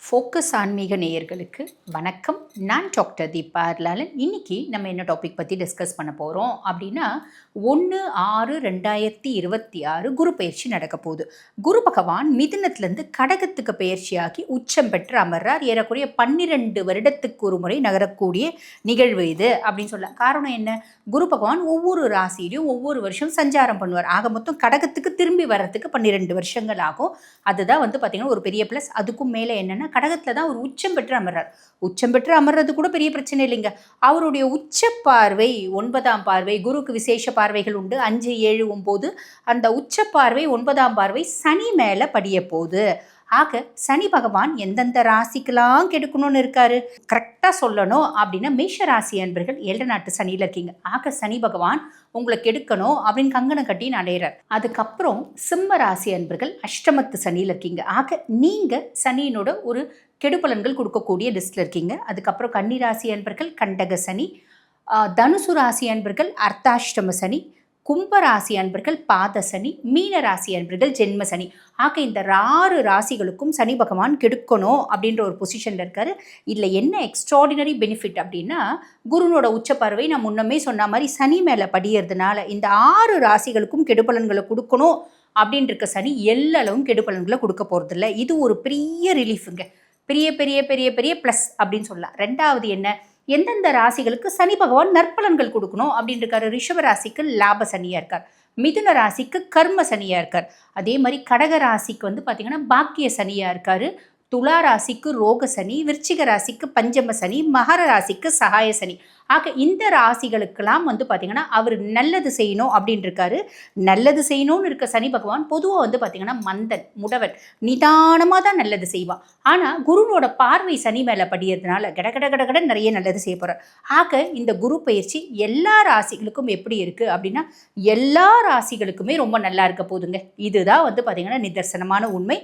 Focus ஆன்மீக நேயர்களுக்கு வணக்கம். நான் டாக்டர் தீபா அர்லாலன். இன்னைக்கு நம்ம என்ன டாபிக் பற்றி டிஸ்கஸ் பண்ண போகிறோம் அப்படின்னா 1/6/2026 குரு பயிற்சி நடக்க போகுது. குரு பகவான் மிதுனத்திலேருந்து கடகத்துக்கு பயிற்சியாகி உச்சம் பெற்று அமர்றார். ஏறக்குறைய 12 வருடத்துக்கு ஒரு முறை நகரக்கூடிய நிகழ்வு இது அப்படின்னு சொல்லலாம். காரணம் என்ன? குரு பகவான் ஒவ்வொரு ராசியிலையும் ஒவ்வொரு வருஷம் சஞ்சாரம் பண்ணுவார். ஆக மொத்தம் கடகத்துக்கு திரும்பி வர்றதுக்கு 12 வருஷங்கள் ஆகும். அதுதான் பார்த்திங்கன்னா ஒரு பெரிய ப்ளஸ். அதுக்கும் மேலே என்னென்னா கடகத்தில் தான் ஒரு உச்சம் பெற்று அமர்றார். உச்சம் பெற்று அமர்றது கூட பெரிய பிரச்சனை இல்லைங்க. அவருடைய உச்ச பார்வை 9ஆம் பார்வை, குருக்கு விசேஷ பார்வைகள் உண்டு 5, 7, 9. அந்த உச்ச பார்வை 9ஆம் பார்வை சனி மேலே படிய போகுது. ஆக சனி பகவான் எந்தெந்த ராசிக்கெல்லாம் கெடுக்கணும்னு இருக்காரு கரெக்டாக சொல்லணும் அப்படின்னா மேஷ ராசி அன்பர்கள் 7 நாட்டு சனியில் இருக்கீங்க. ஆக சனி பகவான் உங்களை கெடுக்கணும் அப்படின்னு கங்கணம் கட்டி அடையிறார். அதுக்கப்புறம் சிம்ம ராசி அன்பர்கள் அஷ்டமத்து சனியில் இருக்கீங்க. ஆக நீங்கள் சனியினோட ஒரு கெடுபலன்கள் கொடுக்கக்கூடிய லிஸ்ட்டில் இருக்கீங்க. அதுக்கப்புறம் கன்னி ராசி அன்பர்கள் கண்டக சனி, தனுசு ராசி அன்பர்கள் அர்த்தாஷ்டம சனி, கும்பராசி அன்பர்கள் பாத சனி, மீன ராசி அன்பர்கள் ஜென்ம சனி. ஆக இந்த 6 ராசிகளுக்கும் சனி பகவான் கெடுக்கணும் அப்படின்ற ஒரு பொசிஷனில் இருக்காரு. இதில் என்ன எக்ஸ்ட்ராடினரி பெனிஃபிட் அப்படின்னா குருனோட உச்சப்பறவை நான் முன்னமே சொன்ன மாதிரி சனி மேலே படியறதுனால இந்த 6 ராசிகளுக்கும் கெடுபலன்களை கொடுக்கணும் அப்படின்னு இருக்க சனி எல்லளவும் கெடுபலன்களை கொடுக்க போகிறதில்ல. இது ஒரு பெரிய ரிலீஃபுங்க. பெரிய பெரிய பெரிய பெரிய ப்ளஸ் அப்படின்னு சொல்லலாம். ரெண்டாவது என்ன, எந்தெந்த ராசிகளுக்கு சனி பகவான் நற்பலன்கள் கொடுக்கணும் அப்படின்னு இருக்காரு. ரிஷப ராசிக்கு லாப சனியாக இருக்கார். மிதுன ராசிக்கு கர்ம சனியாக இருக்கார். அதே மாதிரி கடக ராசிக்கு பார்த்தீங்கன்னா பாக்கிய சனியாக இருக்காரு. துலா ராசிக்கு ரோக சனி, விருச்சிக ராசிக்கு பஞ்சம சனி, மகர ராசிக்கு சகாய சனி. ஆக இந்த ராசிகளுக்கெல்லாம் பார்த்தீங்கன்னா அவர் நல்லது செய்யணும் அப்படின்னு இருக்காரு. நல்லது செய்யணும்னு இருக்க சனி பகவான் பொதுவாக பார்த்தீங்கன்னா மந்தன், முடவன், நிதானமாக தான் நல்லது செய்வான். ஆனால் குருனோட பார்வை சனி மேலே படியறதுனால கட நிறைய நல்லது செய்ய போகிறார். ஆக இந்த குரு பயிற்சி எல்லா ராசிகளுக்கும் எப்படி இருக்குது அப்படின்னா எல்லா ராசிகளுக்குமே ரொம்ப நல்லா இருக்க போதுங்க. இதுதான் பார்த்தீங்கன்னா நிதர்சனமான உண்மை.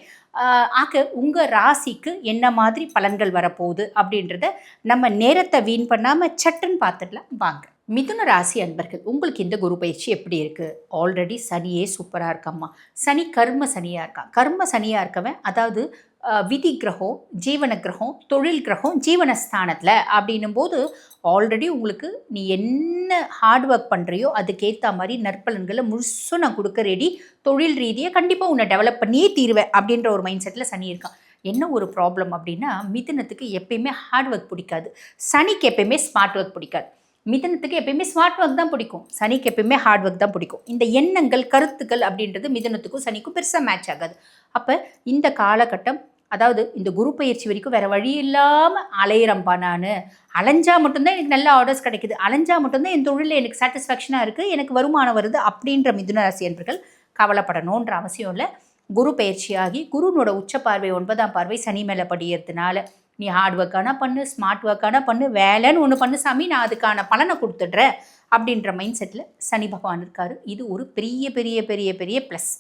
ஆக உங்கள் ராசிக்கு என்ன மாதிரி பலன்கள் வரப்போகுது அப்படின்றத நம்ம நேரத்தை வீண் பண்ணாமல் சட்டுன்னு பார்த்துடலாம் வாங்க. மிதுன ராசி அன்பர்கள், உங்களுக்கு இந்த குரு பயிற்சி எப்படி இருக்குது? ஆல்ரெடி சனியே சூப்பராக இருக்கம்மா. சனி கர்ம சனியாக இருக்கான். கர்ம சனியாக இருக்கவன் அதாவது விதி கிரகம், ஜீவன கிரகம், தொழில் கிரகம் ஜீவனஸ்தானத்தில் அப்படின்னும் போது ஆல்ரெடி உங்களுக்கு நீ என்ன ஹார்ட் ஒர்க் பண்ணுறியோ அதுக்கேற்ற மாதிரி நற்பலன்களை முழுசும் நான் கொடுக்க ரெடி. தொழில் ரீதியாக கண்டிப்பாக உன்னை டெவலப் பண்ணியே தீருவேன் அப்படின்ற ஒரு மைண்ட் செட்டில் சனி இருக்கான். என்ன ஒரு ப்ராப்ளம் அப்படின்னா மிதுனத்துக்கு எப்பயுமே ஹார்ட் ஒர்க் பிடிக்காது, சனிக்கு எப்பயுமே ஸ்மார்ட் ஒர்க் பிடிக்காது. மிதுனத்துக்கு எப்பயுமே ஸ்மார்ட் ஒர்க் தான் பிடிக்கும், சனிக்கு எப்பயுமே ஹார்ட் ஒர்க் தான் பிடிக்கும். இந்த எண்ணங்கள் கருத்துக்கள் அப்படின்றது மிதுனத்துக்கும் சனிக்கும் பெருசாக மேட்ச் ஆகாது. அப்போ இந்த காலகட்டம் அதாவது இந்த குரு பயிற்சி வரைக்கும் வேறு வழி இல்லாமல் அலையிறம்பா. நான் அலைஞ்சா மட்டும்தான் எனக்கு நல்ல ஆர்டர்ஸ் கிடைக்குது, அலைஞ்சா மட்டும்தான் என் தொழிலில் எனக்கு சாட்டிஸ்ஃபேக்ஷனாக இருக்குது, எனக்கு வருமானம் வருது அப்படின்ற மிதுன ராசி என்பர்கள் கவலைப்படணுன்ற அவசியம் இல்லை. குரு பயிற்சியாகி குருனோட உச்ச பார்வை 9ஆம் பார்வை சனி மேலே படியறதுனால நீ ஹார்ட் ஒர்க்கானா பண்ணு, ஸ்மார்ட் ஒர்க்கானா பண்ணு, வேலைன்னு ஒன்று பண்ணு சாமி, நான் அதுக்கான பலனை கொடுத்துட்றேன் அப்படின்ற மைண்ட் செட்டில் சனி பகவான் இருக்கார். இது ஒரு பெரிய பெரிய பெரிய பெரிய ப்ளஸ்.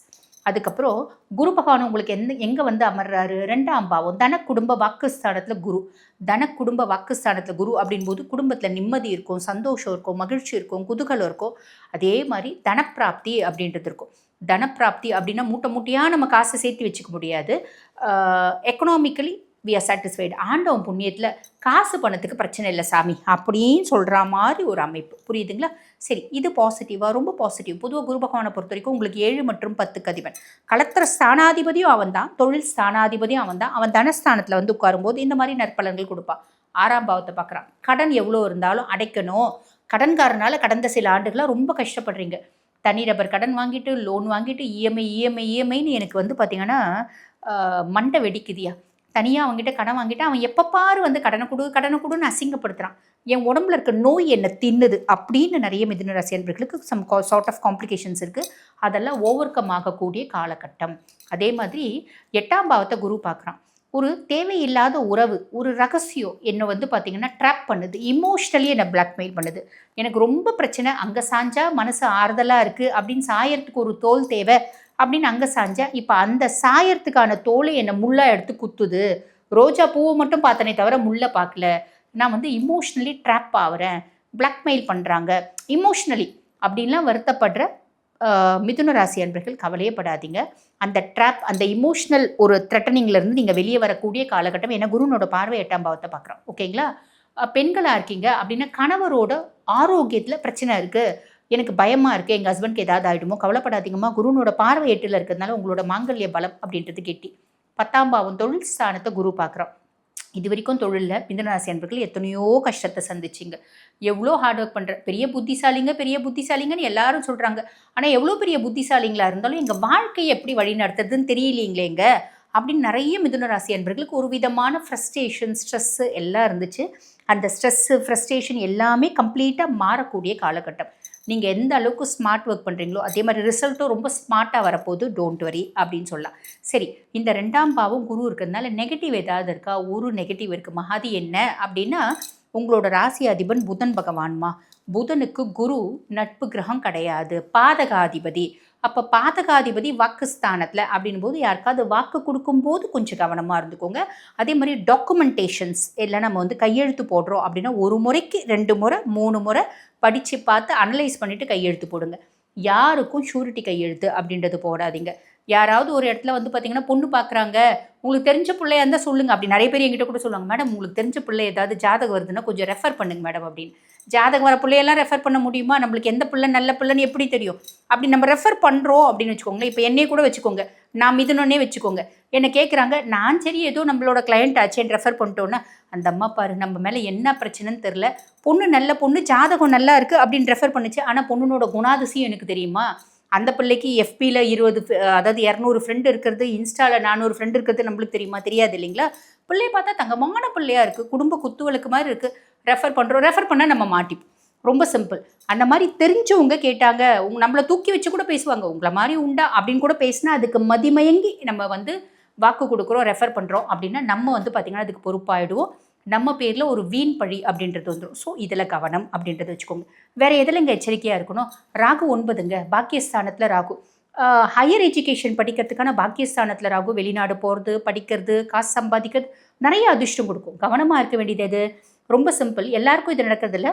அதுக்கப்புறம் குரு பகவான் உங்களுக்கு எங்கே அமர்றாரு? 2ஆம் பாவம் தன குடும்ப வாக்குஸ்தானத்தில் குரு. தன குடும்ப வாக்குஸ்தானத்தில் குரு அப்படின்போது குடும்பத்தில் நிம்மதி இருக்கும், சந்தோஷம் இருக்கும், மகிழ்ச்சி இருக்கும், குதூகலம் இருக்கும். அதே மாதிரி தனப்பிராப்தி அப்படின்றது இருக்கும். தனப்பிராப்தி அப்படின்னா மூட்டையாக நம்ம காசை சேர்த்து வச்சுக்க முடியாது. Economically we are satisfied. ஆண்டவன் புண்ணியத்தில் காசு பணத்துக்கு பிரச்சனை இல்லை சாமி அப்படின்னு சொல்கிற மாதிரி ஒரு அமைப்பு. புரியுதுங்களா? சரி, இது பாசிட்டிவாக, ரொம்ப பாசிட்டிவ். பொதுவாக குரு பகவானை பொறுத்த வரைக்கும் உங்களுக்கு 7 மற்றும் 10 அதிபன். கலத்திர ஸ்தானாதிபதியும் அவன் தான், தொழில் ஸ்தானாதிபதியும் அவன் தான். அவன் தனஸ்தானத்தில் உட்காரும்போது இந்த மாதிரி நற்பலன்கள் கொடுப்பான். 6ஆம் பாவத்தை பார்க்குறான். கடன் எவ்வளோ இருந்தாலும் அடைக்கணும். கடன்காரனால் கடந்த சில ஆண்டுகளாக ரொம்ப கஷ்டப்படுறீங்க. தனிநபர் கடன் வாங்கிட்டு, லோன் வாங்கிட்டு, இஎம்ஐன்னு எனக்கு பார்த்திங்கன்னா மண்டை வெடிக்குதியா. தனியாக அவங்ககிட்ட கடன் வாங்கிட்டு அவன் எப்போ பாரு கடனை கொடுன்னு அசிங்கப்படுத்துகிறான். என் உடம்புல இருக்க நோய் என்னை தின்னுது அப்படின்னு நிறைய மிதுன ராசி அன்பர்களுக்கு சம் சார்ட் ஆஃப் காம்ப்ளிகேஷன்ஸ் இருக்குது. அதெல்லாம் ஓவர் கம் ஆகக்கூடிய காலகட்டம். அதே மாதிரி 8ஆம் பாவத்தை குரு பார்க்குறான். ஒரு தேவையில்லாத உறவு, ஒரு ரகசியம் என்னை பார்த்திங்கன்னா ட்ராப் பண்ணுது, இமோஷ்னலி என்னை பிளாக்மெயில் பண்ணுது. எனக்கு ரொம்ப பிரச்சனை, அங்கே சாஞ்சா மனசு ஆறுதலாக இருக்குது அப்படின்னு சாயறதுக்கு ஒரு தோல் தேவை அப்படின்னு அங்கே சாஞ்சா இப்போ அந்த சாயறதுக்கான தோலை என்னை முள்ளா எடுத்து குத்துது. ரோஜா பூவை மட்டும் பார்த்தனே தவிர முள்ளை பார்க்கல. நான் இமோஷ்னலி ட்ராப் ஆகிறேன், பிளாக்மெயில் பண்ணுறாங்க இமோஷ்னலி அப்படின்லாம் வருத்தப்படுற மிதுன ராசி அன்பர்கள் கவலையே படாதீங்க. அந்த ட்ராப், அந்த இமோஷனல் ஒரு த்ரெட்டனிங்லேருந்து நீங்கள் வெளியே வரக்கூடிய காலகட்டம். ஏன்னா குருனோட பார்வை 8ஆம் பாவத்தை பார்க்குறோம். ஓகேங்களா? பெண்களாக இருக்கீங்க அப்படின்னா கணவரோட ஆரோக்கியத்தில் பிரச்சனை இருக்குது, எனக்கு பயமாக இருக்குது, எங்கள் ஹஸ்பண்ட்க்கு ஏதாவது ஆகிடுமோ, கவலைப்படாதீங்கம்மா. குருனோட பார்வை 8ல் இருக்கிறதுனால உங்களோட மாங்கல்ய பலம் அப்படின்றது கெட்டி. 10ஆம் பாவம் தொழில் ஸ்தானத்தை குரு பார்க்குறோம். இது வரைக்கும் தொழிலில் மிதுனராசி அன்பர்கள் எத்தனையோ கஷ்டத்தை சந்திச்சிங்க. எவ்வளோ ஹார்ட் ஒர்க் பண்ணுற பெரிய புத்திசாலிங்கன்னு எல்லாரும் சொல்கிறாங்க. ஆனால் எவ்வளோ பெரிய புத்திசாலிங்களாக இருந்தாலும் எங்கள் வாழ்க்கையை எப்படி வழி நடத்துறதுன்னு தெரியலீங்களேங்க அப்படின்னு நிறைய மிதுனராசி அன்பர்களுக்கு ஒரு விதமான ஃப்ரஸ்ட்ரேஷன், ஸ்ட்ரெஸ்ஸு எல்லாம் இருந்துச்சு. அந்த ஸ்ட்ரெஸ்ஸு, ஃப்ரஸ்ட்ரேஷன் எல்லாமே கம்ப்ளீட்டாக மாறக்கூடிய காலகட்டம். நீங்கள் எந்த அளவுக்கு ஸ்மார்ட் ஒர்க் பண்ணுறீங்களோ அதே மாதிரி ரிசல்ட்டும் ரொம்ப ஸ்மார்ட்டாக வரப்போகுது. டோன்ட் வரி அப்படின்னு சொல்லலாம். சரி, இந்த 2ஆம் பாவம் குரு இருக்கிறதுனால நெகட்டிவ் ஏதாவது இருக்கா? ஒரு நெகட்டிவ் இருக்குமா? அது என்ன அப்படின்னா, உங்களோட ராசி அதிபன் புதன் பகவான்மா. புதனுக்கு குரு நட்பு கிரகம் கிடையாது, பாதகாதிபதி. அப்போ பாதகாதிபதி வாக்குஸ்தானத்தில் அப்படின் போது யாருக்காவது வாக்கு கொடுக்கும்போது கொஞ்சம் கவனமாக இருந்துக்கோங்க. அதே மாதிரி டாக்குமெண்டேஷன்ஸ் எல்லாம் நம்ம வந்து கையெழுத்து போடுறோம் அப்படின்னா 1 முறைக்கு 2 முறை 3 முறை படித்து பார்த்து அனலைஸ் பண்ணிவிட்டு கையெழுத்து போடுங்க. யாருக்கும் ஷூரிட்டி கையெழுத்து அப்படின்றது போடாதீங்க. யாராவது ஒரு இடத்துல வந்து பார்த்தீங்கன்னா பொண்ணு பார்க்குறாங்க, உங்களுக்கு தெரிஞ்ச பிள்ளையா இருந்தால் சொல்லுங்கள். அப்படி நிறைய பேர் என்கிட்ட கூட சொல்லுவாங்க, மேடம் உங்களுக்கு தெரிஞ்ச பிள்ளை ஏதாவது ஜாதகம் வருதுன்னா கொஞ்சம் ரெஃபர் பண்ணுங்க மேடம் அப்படின்னு. ஜாதகம் வர பிள்ளையெல்லாம் ரெஃபர் பண்ண முடியுமா? நம்மளுக்கு எந்த பிள்ளை நல்ல பிள்ளைன்னு எப்படி தெரியும்? அப்படி நம்ம ரெஃபர் பண்ணுறோம் அப்படின்னு வச்சுக்கோங்களேன். இப்போ என்னையே கூட வச்சுக்கோங்க, நான் மிதுனனே வச்சுக்கோங்க. என்னை கேட்குறாங்க, நான் சரி ஏதோ நம்மளோட கிளையண்ட் ஆச்சேன்னு ரெஃபர் பண்ணிட்டோன்னா, அந்த அம்மா பாரு நம்ம மேலே என்ன பிரச்சனைன்னு தெரில, பொண்ணு நல்ல பொண்ணு, ஜாதகம் நல்லா இருக்குது அப்படின்னு ரெஃபர் பண்ணுச்சு. ஆனால் பொண்ணுனோட குணாதிசயம் எனக்கு தெரியுமா? அந்த பிள்ளைக்கு எஃபியில் 200 ஃப்ரெண்டு இருக்கிறது, இன்ஸ்டாவில் 400 ஃப்ரெண்டு இருக்கிறது நம்மளுக்கு தெரியுமா? தெரியாது இல்லைங்களா? பிள்ளைய பார்த்தா தங்கமான பிள்ளையாக இருக்குது, குடும்ப குத்துவலுக்கு மாதிரி இருக்குது, ரெஃபர் பண்ணுறோம். ரெஃபர் பண்ணால் நம்ம மாட்டிப்போம். ரொம்ப சிம்பிள். அந்த மாதிரி தெரிஞ்சவங்க கேட்டாங்க, நம்மளை தூக்கி வச்சு கூட பேசுவாங்க, உங்களை மாதிரி உண்டா அப்படின்னு கூட பேசினா அதுக்கு மதிமயங்கி நம்ம வந்து வாக்கு கொடுக்குறோம், ரெஃபர் பண்ணுறோம் அப்படின்னா நம்ம வந்து பார்த்திங்கன்னா அதுக்கு பொறுப்பாயிடுவோம். நம்ம பேரில் ஒரு வீண் பழி அப்படின்றது வந்துடும். ஸோ இதில் கவனம் அப்படின்றத வச்சுக்கோங்க. வேறு எதில் இங்கே எச்சரிக்கையாக இருக்கணும்? ராகு 9ங்க, பாக்கியஸ்தானத்தில் ராகு. ஹையர் எஜுகேஷன் படிக்கிறதுக்கான பாக்கியஸ்தானத்தில் ராகு. வெளிநாடு போகிறது, படிக்கிறது, காசு சம்பாதிக்கிறது, நிறைய அதிர்ஷ்டம் கொடுக்கும். கவனமாக இருக்க வேண்டியது எது? ரொம்ப சிம்பிள். எல்லாருக்கும் இது நடக்கிறதில்ல.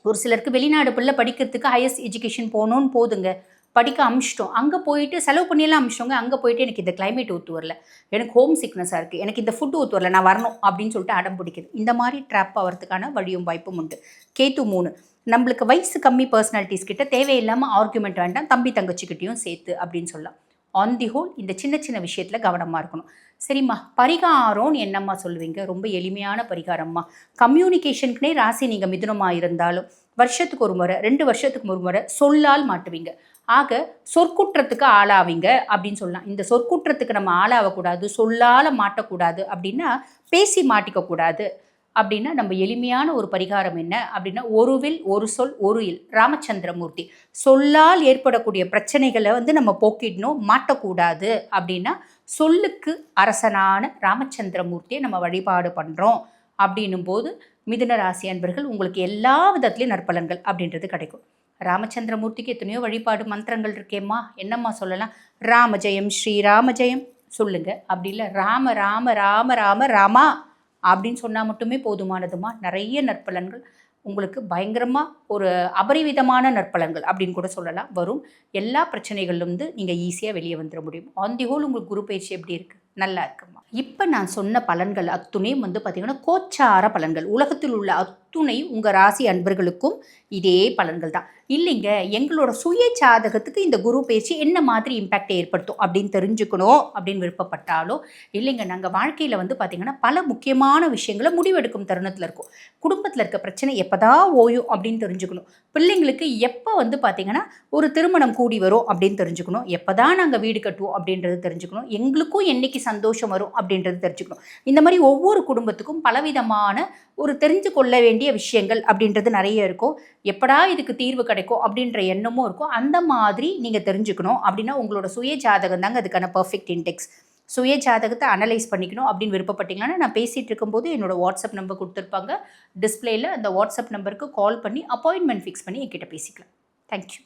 ஒரு சிலருக்கு வெளிநாடு பிள்ளை படிக்கிறதுக்கு ஹையர் எஜுகேஷன் போகணுன்னு போதுங்க, படிக்க அமிச்சிட்டோம், அங்கே போயிட்டு செலவு பண்ணியெல்லாம் அமிச்சிட்டோங்க. அங்கே போயிட்டு எனக்கு இந்த கிளைமேட் ஒத்து வரல, எனக்கு ஹோம் சிக்னஸாக இருக்குது, எனக்கு இந்த ஃபுட்டு ஒத்து வரல, நான் வரணும் அப்படின்னு சொல்லிட்டு அடம் பிடிக்குது. இந்த மாதிரி ட்ராப் ஆகிறதுக்கான வழியும் வாய்ப்பும் உண்டு. கேத்து 3, நம்மளுக்கு வயசு கம்மி பர்சனாலிட்டிஸ் கிட்ட தேவையில்லாமல் ஆர்குமெண்ட் வேண்டாம், தம்பி தங்கச்சிக்கிட்டையும் சேர்த்து அப்படின்னு சொல்லலாம். ஆன் தி ஹோல் இந்த சின்ன சின்ன விஷயத்தில் கவனமாக இருக்கணும். சரிம்மா, பரிகாரம்னு என்னம்மா சொல்லுவீங்க? ரொம்ப எளிமையான பரிகாரம்மா. கம்யூனிகேஷனுக்குனே ராசி நீங்கள் மிதுனமாக இருந்தாலும் வருஷத்துக்கு ஒரு முறை, 2 வருஷத்துக்கு ஒரு முறை சொல்லால் மாட்டுவீங்க. ஆக சொற்குற்றத்துக்கு ஆளாவீங்க அப்படின்னு சொல்லலாம். இந்த சொற்குற்றத்துக்கு நம்ம ஆளாகக்கூடாது, சொல்லால் மாட்டக்கூடாது அப்படின்னா பேசி மாட்டிக்கக்கூடாது அப்படின்னா நம்ம எளிமையான ஒரு பரிகாரம் என்ன அப்படின்னா, ஒரு வில் ஒரு சொல் ஒரு இல். ராமச்சந்திரமூர்த்தி. சொல்லால் ஏற்படக்கூடிய பிரச்சனைகளை வந்து நம்ம போக்கிடணும், மாட்டக்கூடாது அப்படின்னா சொல்லுக்கு அரசனான ராமச்சந்திரமூர்த்தியை நம்ம வழிபாடு பண்ணுறோம் அப்படின்னும் போது மிதுன ராசி அன்பர்கள் உங்களுக்கு எல்லா விதத்துலேயும் நற்பலன்கள் அப்படின்றது கிடைக்கும். ராமச்சந்திரமூர்த்திக்கு எத்தனையோ வழிபாடு மந்திரங்கள் இருக்கேம்மா, என்னம்மா சொல்லலாம்? ராமஜெயம் ஸ்ரீராமஜெயம் சொல்லுங்க. அப்படி இல்லை ராம ராம ராம ராம ராமா அப்படின்னு சொன்னால் மட்டுமே போதுமானதுமா. நிறைய நற்பலன்கள் உங்களுக்கு பயங்கரமாக ஒரு அபரிவிதமான நற்பலன்கள் அப்படின்னு கூட சொல்லலாம் வரும். எல்லா பிரச்சனைகள்லேருந்து நீங்கள் ஈஸியாக வெளியே வந்துட முடியும். ஆன் தி ஹோல் உங்களுக்கு குரு பயிற்சி எப்படி இருக்குது? நல்லா இருக்குமா. இப்போ நான் சொன்ன பலன்கள் அத்துணையும் வந்து பார்த்திங்கன்னா கோச்சார பலன்கள். உலகத்தில் உள்ள அத்துணை உங்கள் ராசி அன்பர்களுக்கும் இதே பலன்கள் தான். இல்லைங்க எங்களோட சுய ஜாதகத்துக்கு இந்த குரு பயிற்சி என்ன மாதிரி இம்பேக்டை ஏற்படுத்தும் அப்படின்னு தெரிஞ்சுக்கணும் அப்படின்னு விருப்பப்பட்டாலோ, இல்லைங்க நாங்கள் வாழ்க்கையில் வந்து பார்த்திங்கன்னா பல முக்கியமான விஷயங்களை முடிவெடுக்கும் தருணத்தில் இருக்கும். குடும்பத்தில் இருக்க பிரச்சனை எப்போதான் ஓயும் அப்படின்னு தெரிஞ்சுக்கணும். பிள்ளைங்களுக்கு எப்போ வந்து பார்த்திங்கன்னா ஒரு திருமணம் கூடி வரும் அப்படின்னு தெரிஞ்சுக்கணும். எப்போ தான் நாங்கள் வீடு கட்டுவோம் அப்படின்றது தெரிஞ்சுக்கணும். எங்களுக்கும் என்றைக்கு சந்தோஷம் வரும் அப்படின்றது தெரிஞ்சுக்கணும். இந்த மாதிரி ஒவ்வொரு குடும்பத்துக்கும் பலவிதமான ஒரு தெரிஞ்சு கொள்ள வேண்டிய விஷயங்கள் அப்படின்றது நிறைய இருக்கும். எப்படா இதுக்கு தீர்வு கிடைக்கும் அப்படின்ற எண்ணமும் இருக்கும். அந்த மாதிரி நீங்கள் தெரிஞ்சுக்கணும் அப்படின்னா உங்களோட சுய ஜாதகம் தாங்க அதுக்கான பர்ஃபெக்ட் இண்டெக்ஸ். சுய ஜாதகத்தை அனலைஸ் பண்ணிக்கணும் அப்படின்னு விருப்பப்பட்டீங்கன்னா நான் பேசிகிட்டு இருக்கும்போது என்னோடய வாட்ஸ்அப் நம்பர் கொடுத்துருப்பாங்க டிஸ்பிளேயில். அந்த வாட்ஸ்அப் நம்பருக்கு கால் பண்ணி அப்பாயின்மெண்ட் ஃபிக்ஸ் பண்ணி என்கிட்ட பேசிக்கலாம். தேங்க்யூ.